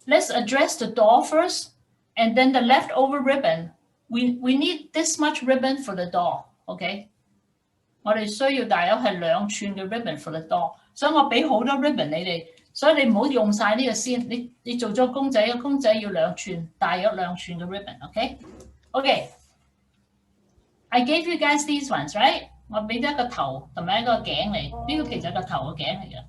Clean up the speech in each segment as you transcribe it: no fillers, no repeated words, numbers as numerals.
let's address the doll first, and then the leftover ribbon. We need this much ribbon for the doll, okay? 我哋需要大約係2寸嘅 ribbon for the doll， 所以我俾好多 ribbon 你哋，所以你唔好用晒呢個先。你做咗公仔，個公仔要2寸，大約2寸嘅 ribbon，OK？ OK， I gave you guys these ones, right？ 我俾咗一個頭同埋一個頸嚟，呢個其實係個頭嘅頸嚟嘅。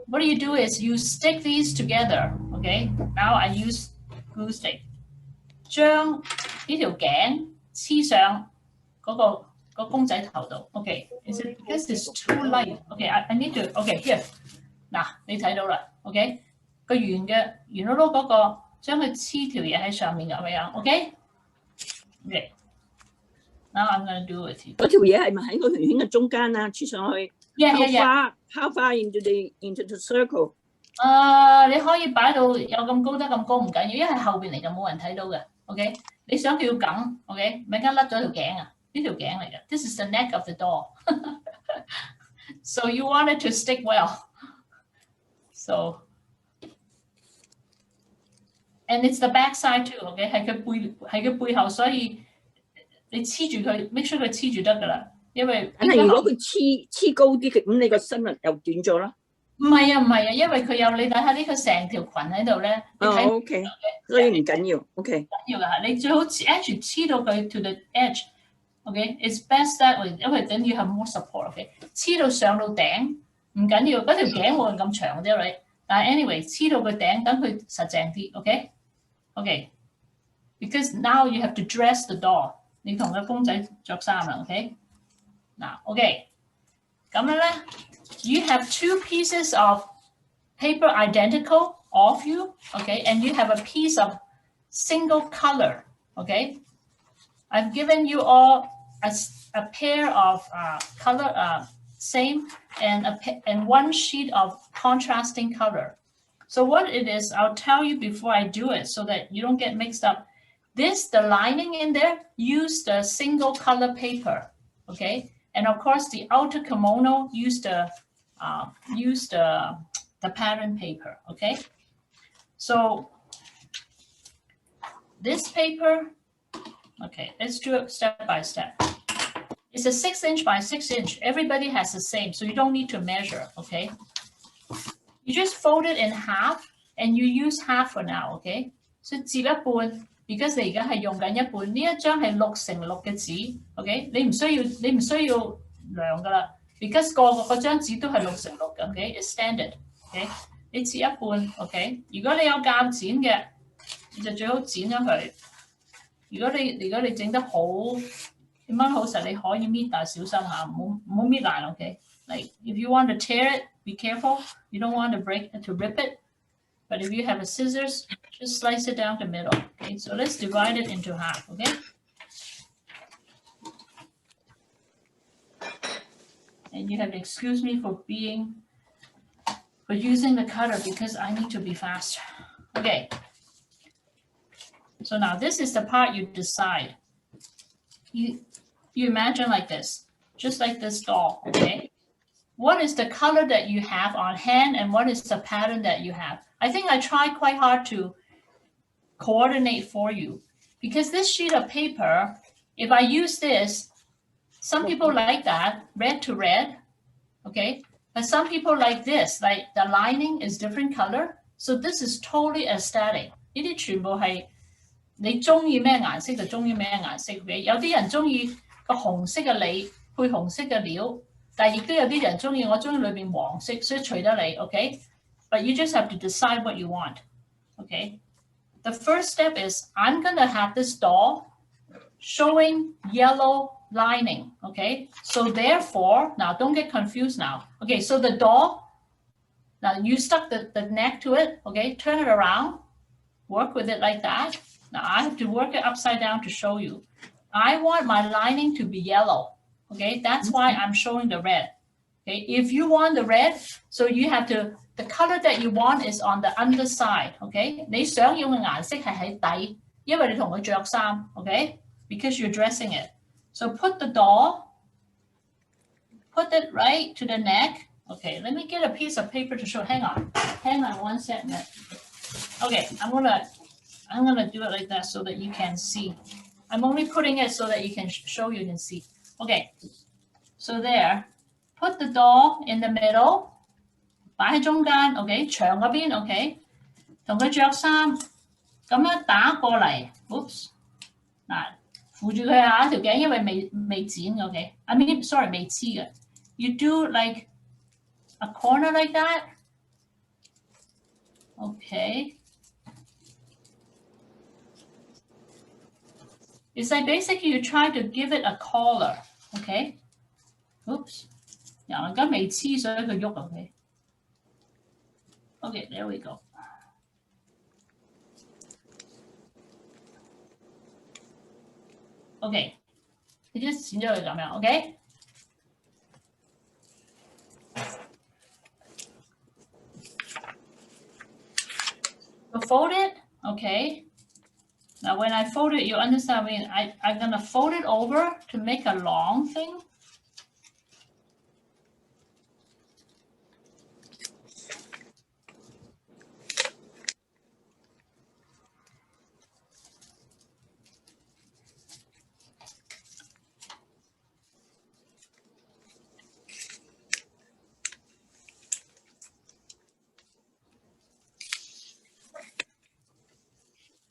What you do is you stick these together, okay? Now I use glue stick， 將呢條頸黐上嗰個公仔頭度。Okay, is it because it's too light? Okay, I need to. Okay, here， 嗱，你睇到啦。Okay， 個圓嘅圓碌碌嗰個，將佢黐條嘢喺上面咁樣。Okay， okay. Now I'm gonna do it with you。嗰條嘢係咪喺個圓圈嘅中間啊？黐上去。Yeah. How far into the circle？ 你可以擺到有咁高得咁高唔緊要，因為後邊嚟就冇人睇到嘅。OK， 你想叫梗 ，OK， 咪間甩咗條頸啊？呢條頸嚟嘅。This is the neck of the doll 。So you want it to stick well. So and it's the back side too. OK， 係佢背後，所以你黐住佢 ，make sure 佢黐住得㗎啦。因為但係如果佢黐高啲嘅，咁你個身咪又短咗啦？唔係啊，因為佢有你睇下呢個成條裙喺度咧。OK， 所以唔緊要。OK， 緊要㗎，你最好黐到佢 to the edge。OK，it's best that way， 因為等於係 more support。OK， 黐到上到頂唔緊要，嗰條頸冇人咁長啫，你。但係 anyway， 黐到個頂，等佢實淨啲。OK，because now you have to dress the doll。你同個公仔着衫啦。OK。嗱 ，OK， 咁樣咧 ，you have 2 pieces of paper identical of you, okay, and you have a piece of single color, okay. I've given you all a pair of color same and 1 sheet of contrasting color. So what it is, I'll tell you before I do it so that you don't get mixed up. The lining in there, use the single color paper, okay. And of course, the outer kimono use the pattern paper. Okay, so this paper. Okay, let's do it step by step. It's a 6" by 6". Everybody has the same, so you don't need to measure. Okay, you just fold it in half, and you use half for now. Okay, so 折一半。Because 你而家係用緊一半，呢一張係6乘6嘅紙 ，OK？ 你唔需要量噶啦 ，because 個張紙都係6乘6嘅 ，OK？It's standard，OK？ 你切一半 ，OK？ 如果你有鉸剪嘅，你就最好剪咗佢。如果你整得好，你掹好實，你可以搣，但係小心嚇，唔好搣爛 ，OK？Like if you want to tear it, be careful. You don't want to rip it. But if you have a scissors, just slice it down the middle. Okay, so let's divide it into half. Okay. And you have to excuse me for using the cutter because I need to be faster. Okay. So now this is the part you decide. You imagine like this, just like this doll. Okay. What is the color that you have on hand, and what is the pattern that you have? I think I tried quite hard to coordinate for you because this sheet of paper, if I use this, some people like that, red to red, okay? But some people like this, like the lining is different color. So this is totally aesthetic. 呢啲全部係你中意咩顏色就中意咩顏色嘅。有啲人中意個紅色嘅裏配紅色嘅料，但係亦都有啲人中意我中意裏邊黃色，所以隨得你 ，OK？But you just have to decide what you want, okay? The first step is I'm gonna have this doll showing yellow lining, okay? So therefore, now don't get confused now. Okay, so the doll, now you stuck the neck to it, okay? Turn it around, work with it like that. Now I have to work it upside down to show you. I want my lining to be yellow, okay? That's why I'm showing the red, okay? If you want the red, so you have to, the color that you want is on the underside, okay? 你想要嘅顏色係喺底，因為你同佢着衫 okay? Because you're dressing it. So put the doll, put it right to the neck. Okay, let me get a piece of paper to show. Hang on 1 second. Okay, I'm gonna do it like that so that you can see. I'm only putting it so that you can show you can see. Okay, so there, put the doll in the middle， 擺喺中間 ，OK， 牆嗰邊 ，OK， 同佢着衫，咁樣打過嚟 ，oops， 嗱，扶住佢下條頸，因為未剪 ，OK，I mean sorry 未黐嘅。You do like a corner like that, okay. It's like basically you try to give it a collar, okay? Oops. 嗱，而家未黐，所以佢喐 ，OK. Okay, there we go. Okay, 你就剪咗佢咁樣 ，OK? So fold it, okay? Now when I fold it, you understand, I mean, I'm gonna fold it over to make a long thing.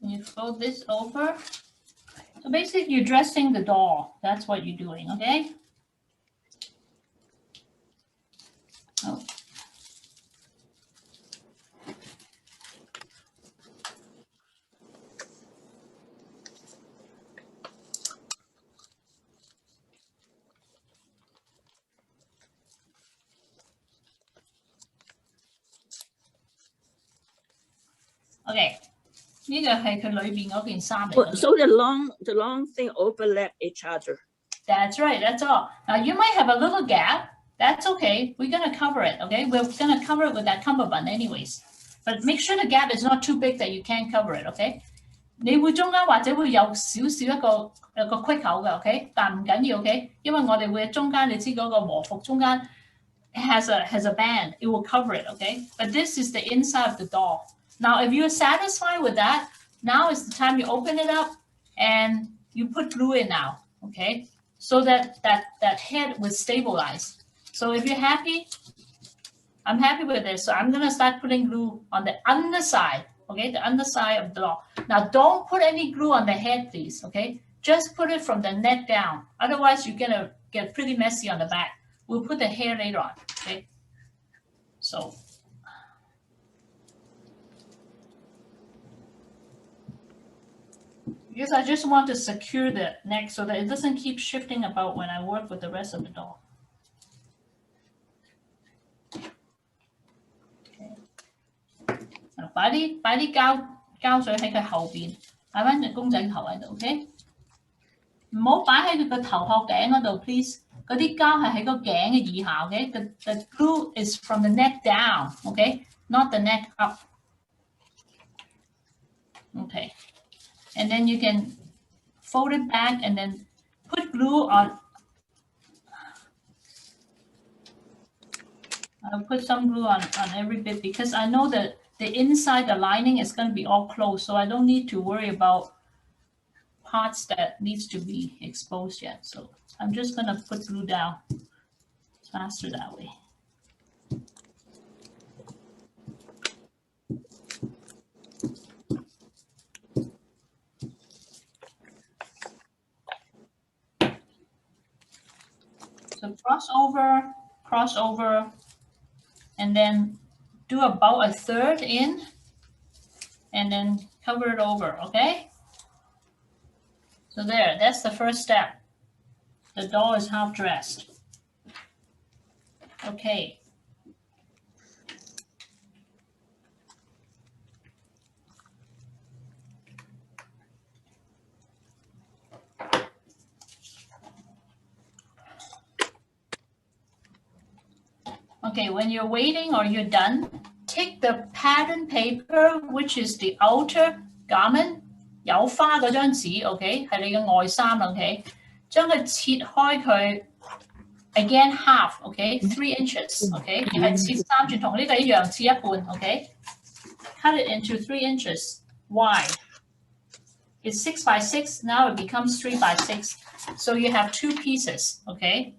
You fold this over. So basically you're dressing the doll. That's what you're doing, okay? Oh. Okay. 呢個係佢裏邊嗰件衫嚟嘅。 So the long thing overlap each other. That's right, that's all. Now you might have a little gap. That's okay. We're gonna cover it, okay? We're gonna cover it with that cummerbund anyways. But make sure the gap is not too big that you can't cover it, okay? 你會中間或者會有少少一個隙口嘅 ，OK？ 但唔緊要 ，OK？ 因為我哋會中間你知嗰個和服中間 has a band, it will cover it, okay? But this is the inside of the doll. Now, if you're satisfied with that, now is the time you open it up and you put glue in now, okay? So that head will stabilize. So if you're happy, I'm happy with this. So I'm gonna start putting glue on the underside, okay? The underside of the doll. Now don't put any glue on the head, please, okay? Just put it from the neck down. Otherwise you're gonna get pretty messy on the back. We'll put the hair later on, okay? So. Because I just want to secure the neck so that it doesn't keep shifting about when I work with the rest of the doll. Okay. 擺啲膠水喺佢後邊，擺翻隻公仔頭喺度 ，OK？ 唔好擺喺佢個頭殼頸嗰度 ，please。嗰啲膠係喺個頸嘅以下 ，OK？ The glue is from the neck down, OK? Not the neck up. Okay. And then you can fold it back and then put glue on. I'll put some glue on every bit because I know that the inside, the lining is going to be all closed. So I don't need to worry about parts that needs to be exposed yet. So I'm just going to put glue down. It's faster that way. So cross over, and then do about a third in, and then cover it over, okay? So there, that's the first step. The doll is half dressed. Okay. Okay, when you're waiting or you're done, take the pattern paper, which is the outer garment, 有花嗰張紙 ，OK， 係你嘅外衫 ，OK， 將佢切開佢 again half，OK， 3 inches，OK， 而係切3轉，同呢個一樣，切一半 ，OK。cut it into 3 inches wide. It's 6 by 6, now it becomes 3 by 6. So you have 2 pieces, okay?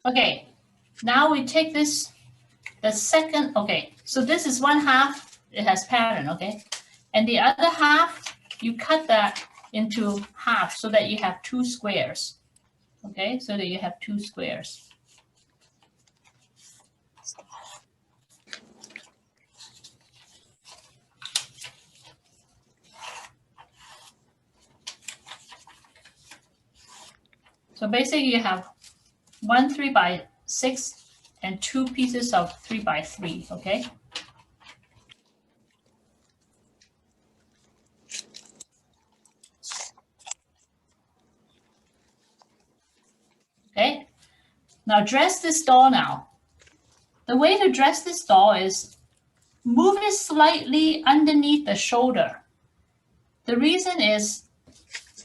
Okay, now we take this, the second, okay, so this is 1/2, it has pattern, okay? And the other half, you cut that into half so that you have 2 squares, okay? So that you have 2 squares. So basically you have 1 3 by 6 and 2 pieces of 3 by 3, okay? Okay, now dress this doll now. The way to dress this doll is move it slightly underneath the shoulder. The reason is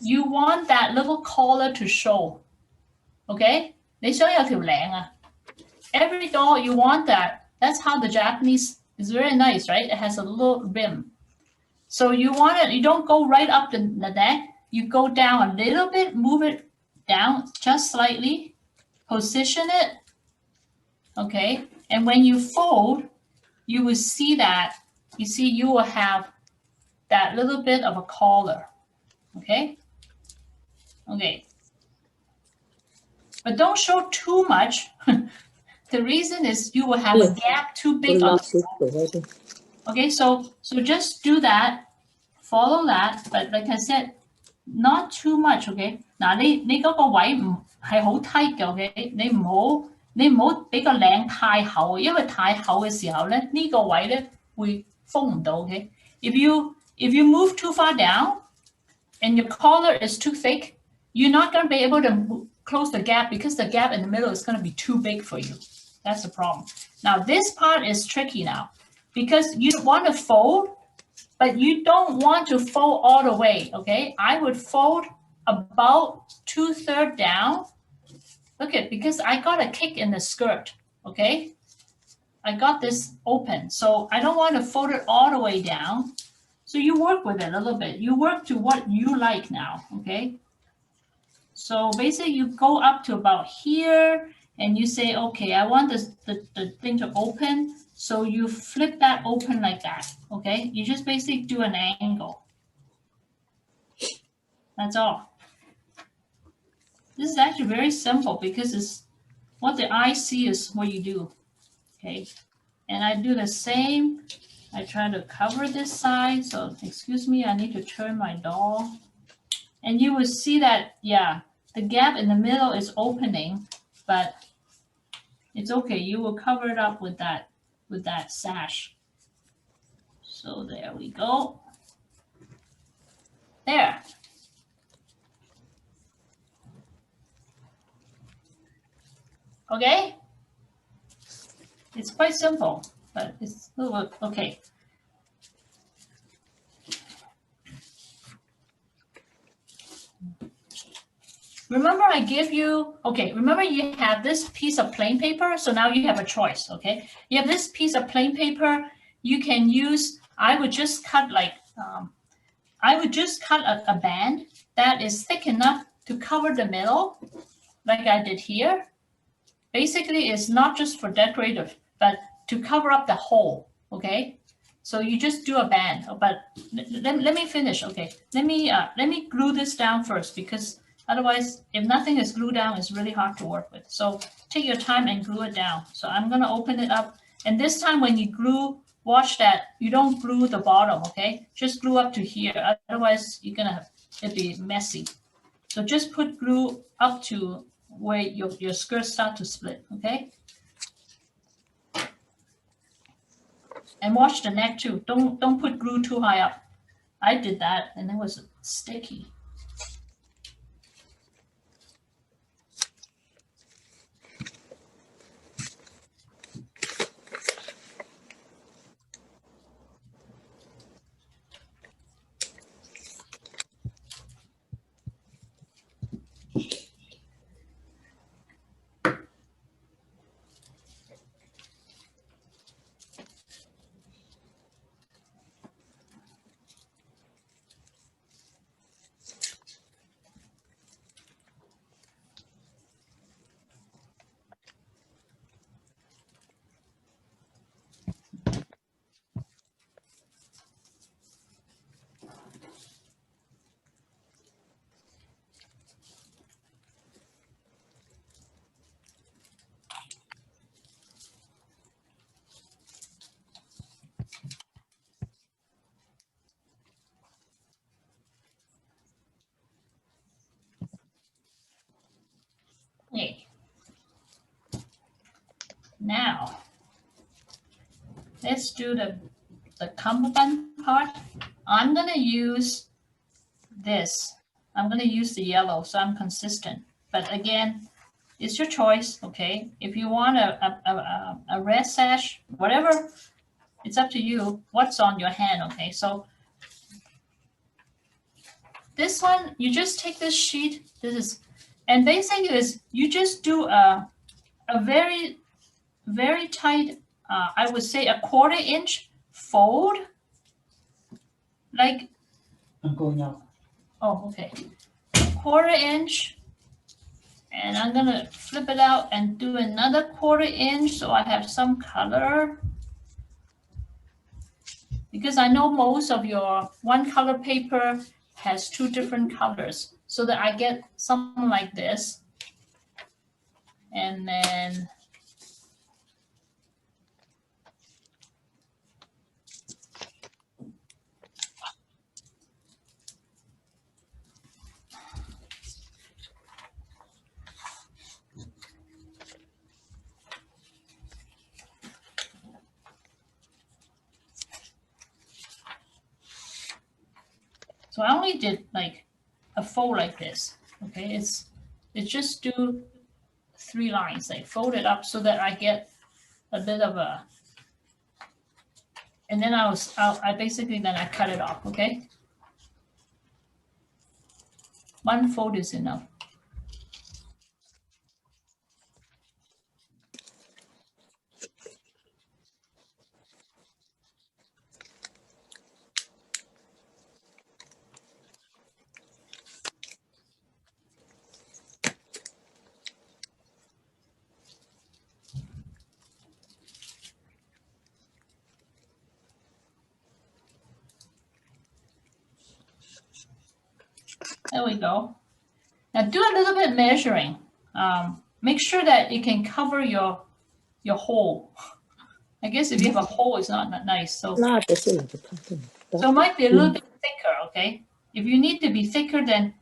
you want that little collar to show, okay? 你想有條領啊? Every doll you want that. That's how the Japanese is very nice, right? It has a little rim. So you want it, you don't go right up the neck. You go down a little bit, move it down just slightly, position it, okay? And when you fold, you will see that, you see you will have that little bit of a collar, okay? Okay. But don't show too much. The reason is you will have a gap too big on the okay, so just do that, follow that, but like I said, not too much, okay? 嗱，你嗰個位唔係好 tight 嘅 ，OK？ 你唔好俾個領太厚，因為太厚嘅時候咧，呢個位咧會封唔到，OK？ If you move too far down and your collar is too thick, you're not going to be able to close the gap because the gap in the middle is going to be too big for you. That's the problem. Now this part is tricky now because you want to fold, but you don't want to fold all the way, okay? I would fold about 2/3 down. Look at, because I got a kick in the skirt, okay? I got this open, so I don't want to fold it all the way down. So you work with it a little bit. You work to what you like now, okay? So basically you go up to about here and you say, okay, I want the thing to open. So you flip that open like that, okay? You just basically do an angle. That's all. This is actually very simple because it's what the eye see is what you do, okay? And I do the same. I try to cover this side. So excuse me, I need to turn my doll. And you will see that, yeah, the gap in the middle is opening, but it's okay. You will cover it up with that sash. So there we go. There. Okay? It's quite simple, but it's a little, okay. Remember I give you, okay, remember you have this piece of plain paper, so now you have a choice, okay? You have this piece of plain paper, you can use, I would just cut like, a band that is thick enough to cover the middle, like I did here. Basically, it's not just for decorative, but to cover up the hole, okay? So you just do a band, but let me finish. Okay, let me glue this down first, because otherwise, if nothing is glued down, it's really hard to work with. So take your time and glue it down. So I'm gonna open it up, and this time when you glue, watch that you don't glue the bottom. Okay, just glue up to here. Otherwise, it'd be messy. So just put glue up to where your skirt start to split. Okay. And watch the neck too. Don't put glue too high up. I did that and it was sticky. Okay. Now, let's do the cummerbund part. I'm gonna use this. I'm gonna use the yellow, so I'm consistent. But again, it's your choice, okay? If you want a red sash, whatever, it's up to you. What's on your hand, okay? So this one, you just take this sheet. And basically is you just do a very, very tight, I would say a 1/4 inch fold. Like, I'm going out. oh, okay. 1/4 inch. And I'm gonna flip it out and do another 1/4 inch so I have some color. Because I know most of your one color paper has 2 different colors, so that I get something like this. And then so I only did like a fold like this. Okay, it's just do 3 lines, like fold it up so that I get a bit of a, and then I basically then I cut it off. Okay, 1 fold is enough. There we go. Now do a little bit measuring. Make sure that it can cover your hole. I guess if you have a hole, it's not that nice. So it might be a little bit thicker. Okay, if you need to be thicker, then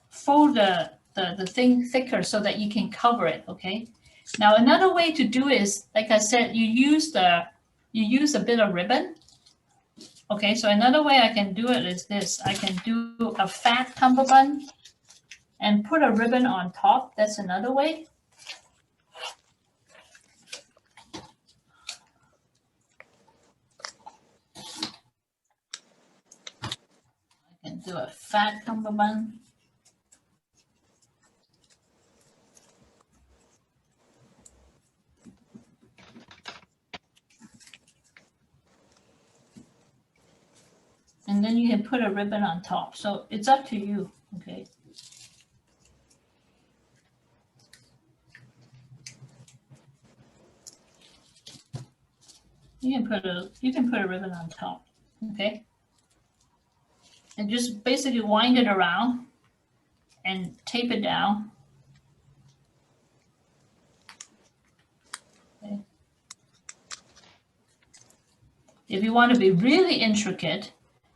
fold the thing thicker so that you can cover it. Okay. Now another way to do it is, like I said, you use a bit of ribbon. Okay, so another way I can do it is this. I can do a fat cummerbund and put a ribbon on top. That's another way. I can do a fat cummerbund. And then you can put a ribbon on top. So it's up to you, okay? You can put a ribbon on top, okay? And just basically wind it around and tape it down. Okay. If you want to be really intricate,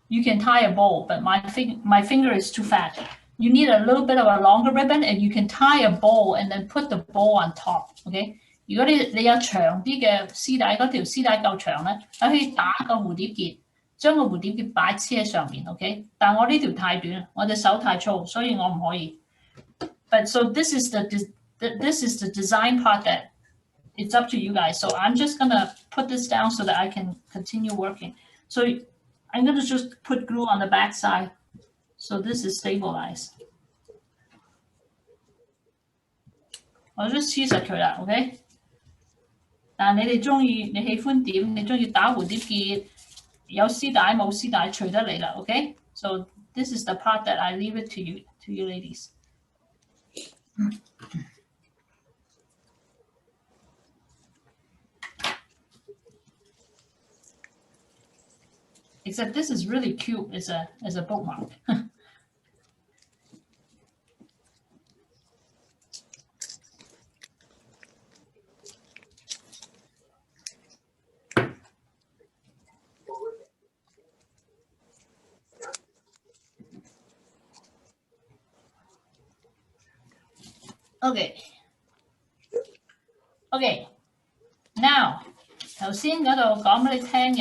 you can tie a bow, but my finger is too fat. You need a little bit of a longer ribbon, and you can tie a bow and then put the bow on top. Okay， 如果你有長啲嘅絲帶，嗰條絲帶夠長咧，你可以打個蝴蝶結，將個蝴蝶結擺黐喺上面。OK， 但我呢條太短，我隻手太粗，所以我唔可以。But so this is the design part that it's up to you guys. So I'm just gonna put this down so that I can continue working. So I'm gonna just put glue on the back side, so this is stabilized. 我都黐實佢啦 ，OK。但你哋中意，你喜歡點？你中意打蝴蝶結，有絲帶冇絲帶，隨得你啦 ，OK。So this is the part that I leave it to you ladies. Except this is really cute as a bookmark. Okay. Now 頭先嗰度講俾你聽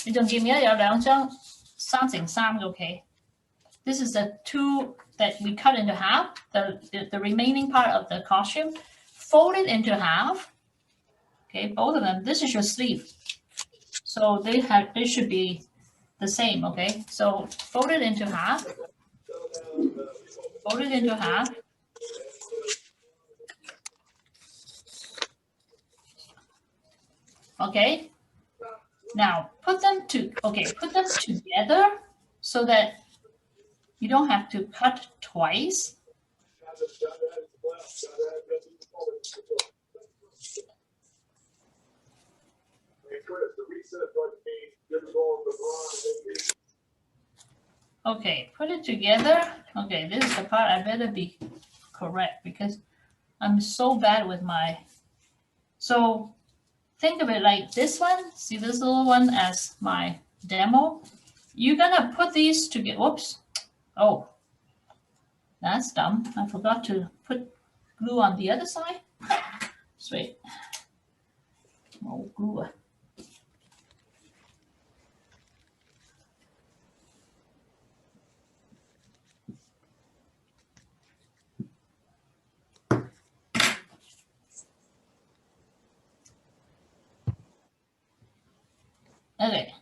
你仲記唔記得有兩張3×3嘅 ？OK。This is the two that we cut into half. The remaining part of the costume, fold it into half. Okay, both of them. This is your sleeve, so they should be the same. Okay, so fold it into half. Fold it into half. Okay. Now put them together so that you don't have to cut twice. Okay, put it together. Okay, this is the part I better be correct because I'm so bad with my. So think of it like this one. See this little one as my demo. You're gonna put these together. Whoops. Oh, that's dumb. I forgot to put glue on the other side. Sweet. Oh, glue. Okay.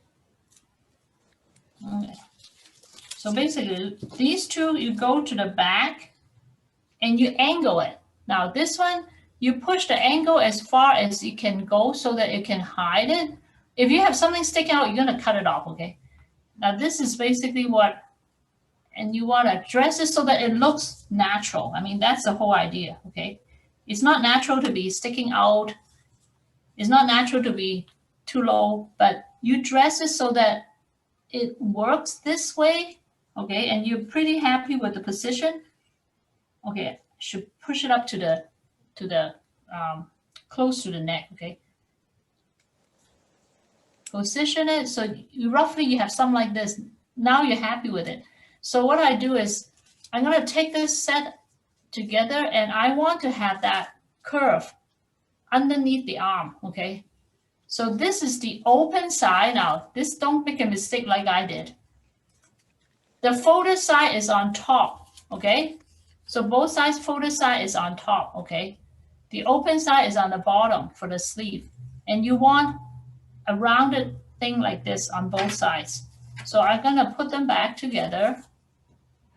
So basically, these two, you go to the back and you angle it. Now this one, you push the angle as far as you can go so that it can hide it. If you have something sticking out, you're gonna cut it off, okay? Now this is basically what, and you wanna dress it so that it looks natural. I mean, that's the whole idea, okay? It's not natural to be sticking out. It's not natural to be too low, but you dress it so that it works this way, okay? And you're pretty happy with the position. Okay, should push it up to the close to the neck, okay? Position it so you have something like this. Now you're happy with it. So what I do is I'm gonna take this set together and I want to have that curve underneath the arm, okay? So this is the open side. Now, this don't make a mistake like I did. The folded side is on top, okay? So both sides, folded side is on top, okay? The open side is on the bottom for the sleeve. And you want a rounded thing like this on both sides. So I'm gonna put them back together.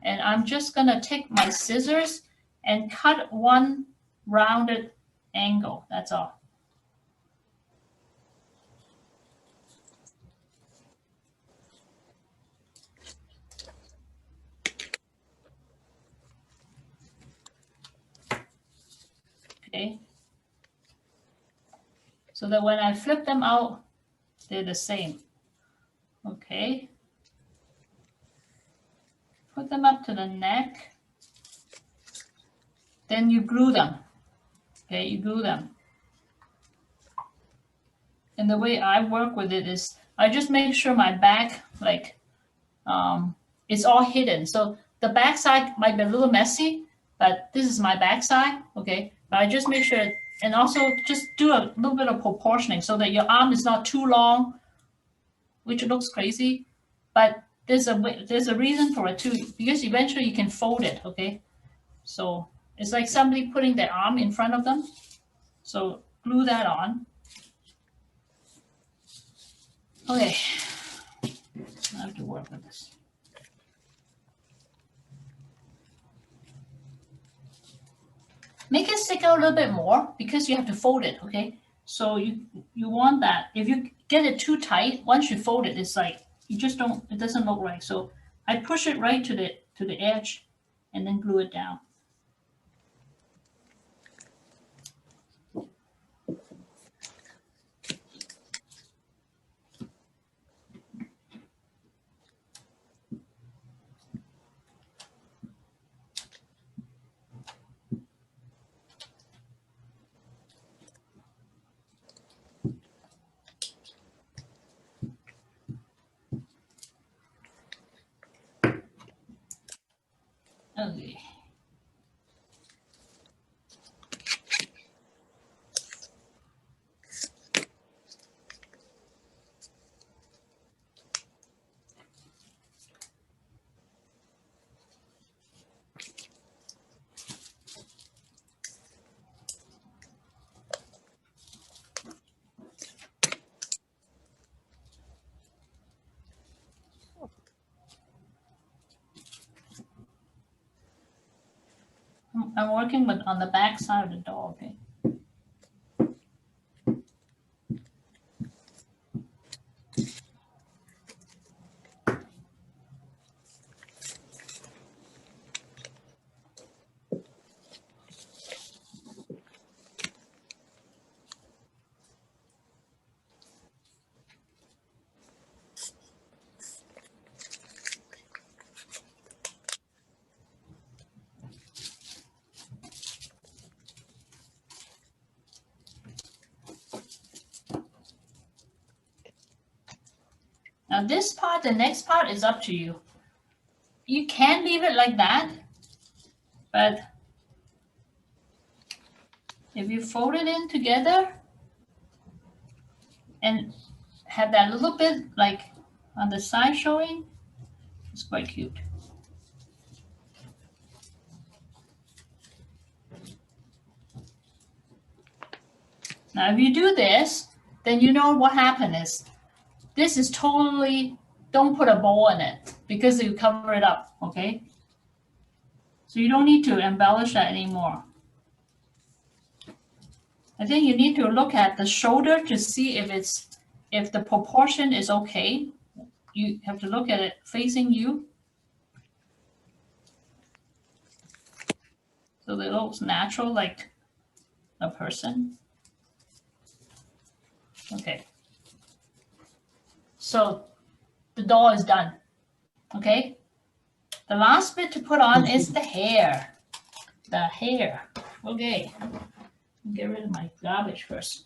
And I'm just gonna take my scissors and cut one rounded angle, that's all. Okay. So that when I flip them out, They're the same. Okay. Put them up to the neck. Then you glue them. Okay, you glue them. And the way I work with it is I just make sure my back, like, it's all hidden. So the back side might be a little messy, but this is my back side, okay? But I just make sure, and also just do a little bit of proportioning so that your arm is not too long, which looks crazy, but there's a reason for it too, because eventually you can fold it, okay? So it's like somebody putting their arm in front of them. So glue that on. Okay, I have to work with this. Make it stick out a little bit more because you have to fold it, okay? So you want that. If you get it too tight, once you fold it, it's like you just don't. It doesn't look right. So I push it right to the edge, and then glue it down. Okay. I'm working with on the back side of the door, okay? Now this part, the next part is up to you. You can leave it like that, but if you fold it in together and have that little bit like on the side showing, it's quite cute. Now if you do this, then you know what happened is, this is totally, don't put a bow in it because you cover it up, okay? So you don't need to embellish that anymore. I think you need to look at the shoulder to see if the proportion is okay. You have to look at it facing you. So that it looks natural, like a person. Okay. So the doll is done, okay? The last bit to put on is the hair. The hair, okay. Get rid of my garbage first.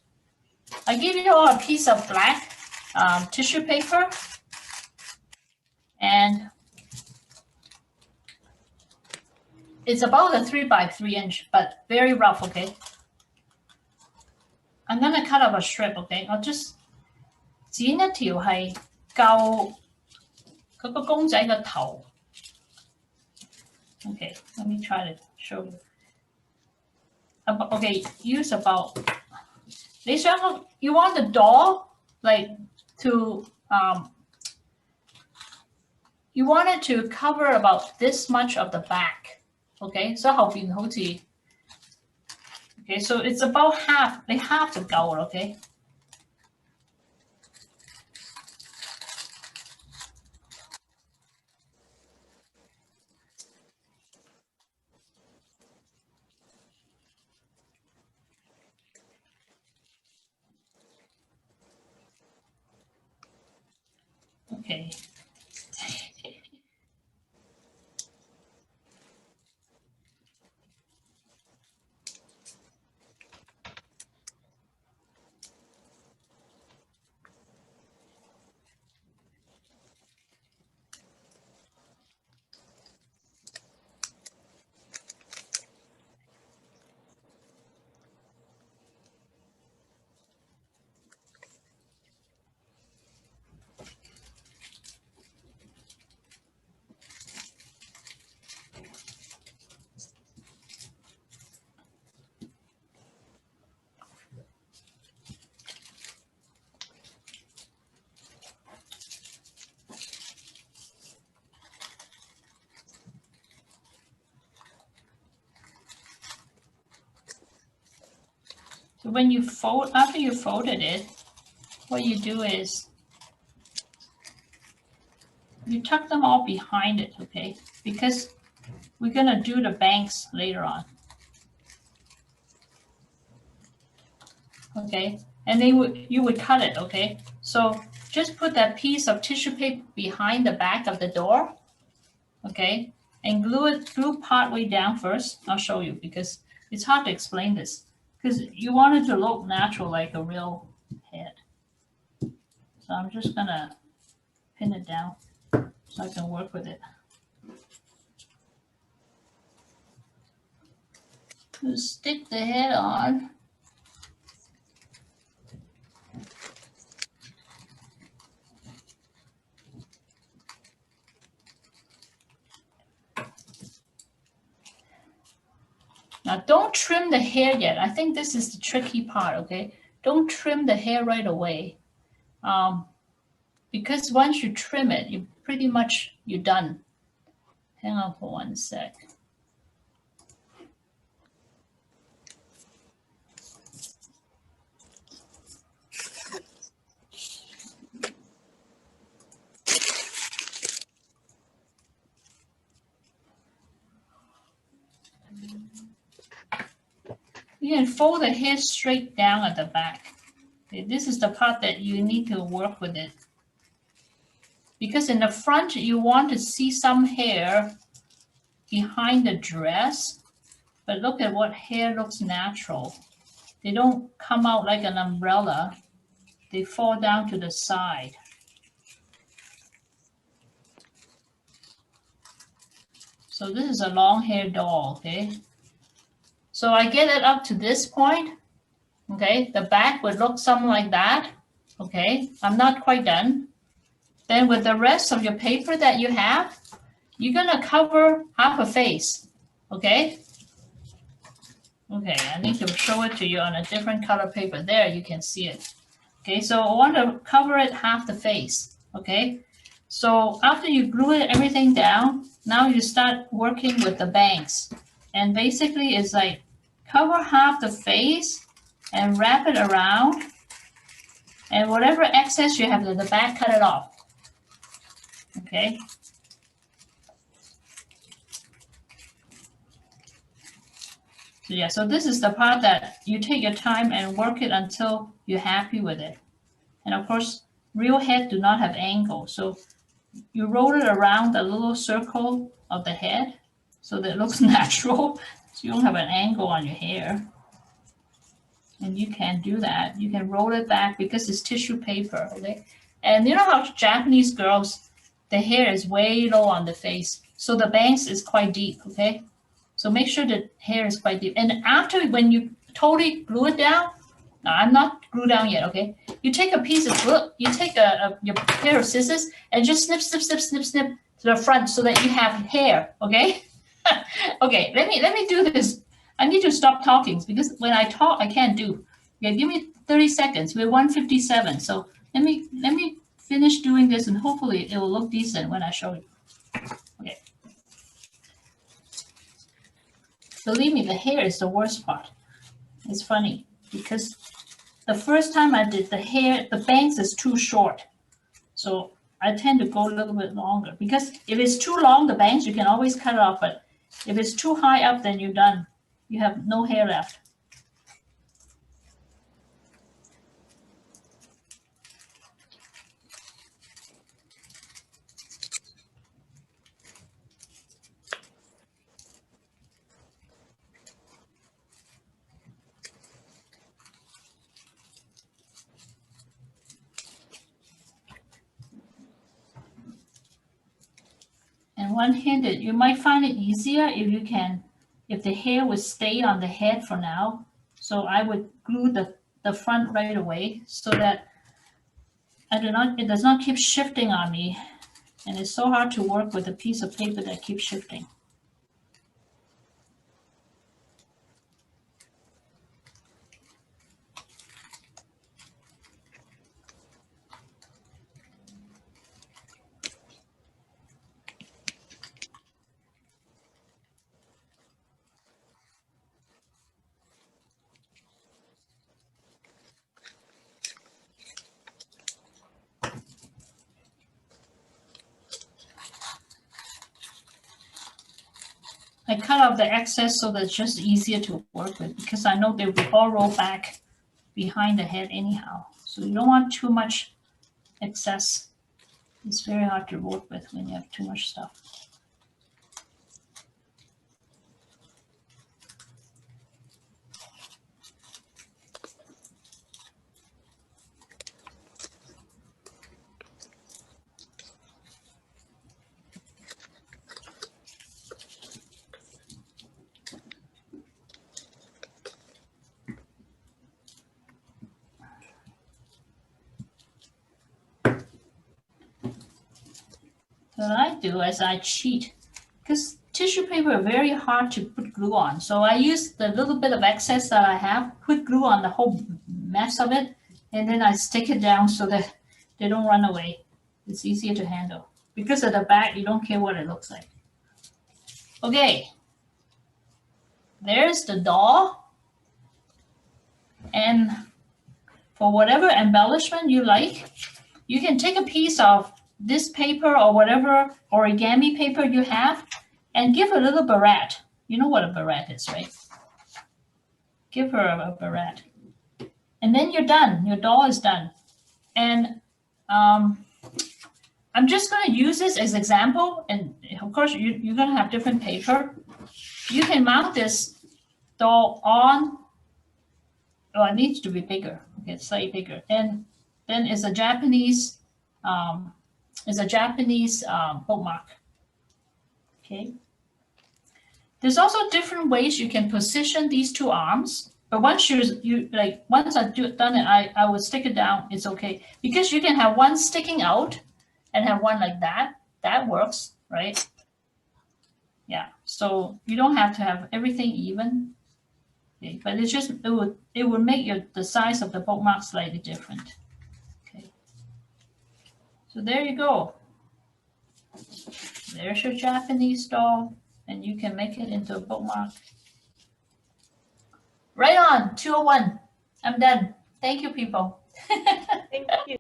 I give you all a piece of black tissue paper, and it's about a 3 by 3 inch, but very rough, okay? I'm gonna cut up a strip, okay? I'll just 剪一條係夠嗰個公仔個頭。Okay, let me try to show you. Okay, use about. You want the doll like to you want it to cover about this much of the back. Okay, so 後邊好似 okay, so it's about half. 你 half 就夠啦 okay. Okay. So when you fold, after you folded it, what you do is you tuck them all behind it, okay? Because we're gonna do the banks later on. Okay, and you would cut it, okay? So just put that piece of tissue paper behind the back of the door, okay? And glue part way down first. I'll show you because it's hard to explain this because you want it to look natural like a real head. So I'm just gonna pin it down so I can work with it. Just stick the head on. Now don't trim the hair yet. I think this is the tricky part, okay? Don't trim the hair right away. Because once you trim it, you're done. Hang on for 1 sec. You can fold the hair straight down at the back. Okay, this is the part that you need to work with it. Because in the front, you want to see some hair behind the dress, but look at what hair looks natural. They don't come out like an umbrella. They fall down to the side. So this is a long hair doll, okay? So I get it up to this point, okay? The back would look something like that, okay? I'm not quite done. Then with the rest of your paper that you have, you're gonna cover half a face, okay? Okay, I need to show it to you on a different color paper. There, you can see it. Okay, so I want to cover it half the face, okay? So after you glue everything down, now you start working with the bangs. And basically it's like cover half the face and wrap it around. And whatever excess you have at the back, cut it off. Okay? So yeah, so this is the part that you take your time and work it until you're happy with it. And of course, real head do not have angle. So you roll it around a little circle of the head so that it looks natural. So you don't have an angle on your hair. And you can do that. You can roll it back because it's tissue paper, okay? And you know how Japanese girls, the hair is way low on the face. So the bangs is quite deep, okay? So make sure the hair is quite deep. And after, when you totally glue it down, now I'm not glued down yet, okay? You take a piece of glue, you take your pair of scissors and just snip, snip, snip, snip, snip to the front so that you have hair, okay? Okay, let me do this. I need to stop talking because when I talk, I can't do. Okay, give me 30 seconds. We're 1:57. So let me finish doing this and hopefully it will look decent when I show you. Okay. Believe me, the hair is the worst part. It's funny because the first time I did the hair, the bangs is too short. So I tend to go a little bit longer because if it's too long, the bangs, you can always cut it off. But if it's too high up, then you're done. You have no hair left. one-handed, you might find it easier if the hair would stay on the head for now. So I would glue the front right away so that it does not keep shifting on me. And it's so hard to work with a piece of paper that keeps shifting. I cut off the excess so that it's just easier to work with because I know they will all roll back behind the head anyhow. So you don't want too much excess. It's very hard to work with when you have too much stuff. What I do is I cheat because tissue paper is very hard to put glue on. So I use the little bit of excess that I have, put glue on the whole mess of it, and then I stick it down so that they don't run away. It's easier to handle. Because of the back, you don't care what it looks like. Okay, there's the doll. And for whatever embellishment you like, you can take a piece of this paper or whatever origami paper you have and give a little barrette. You know what a barrette is, right? Give her a barrette. And then you're done. Your doll is done. And I'm just going to use this as example. And of course, you're going to have different paper. You can mount this doll on. Oh, it needs to be bigger. Okay, it's slightly bigger. And then it's a Japanese bookmark. Okay. There's also different ways you can position these two arms. But once once I've done it, I would stick it down. It's okay because you can have one sticking out and have one like that. That works, right? Yeah. So you don't have to have everything even. Okay. But it's just it would make the size of the bookmark slightly different. Okay. So there you go. There's your Japanese doll, and you can make it into a bookmark. Right on, 201. I'm done. Thank you, people. Thank you.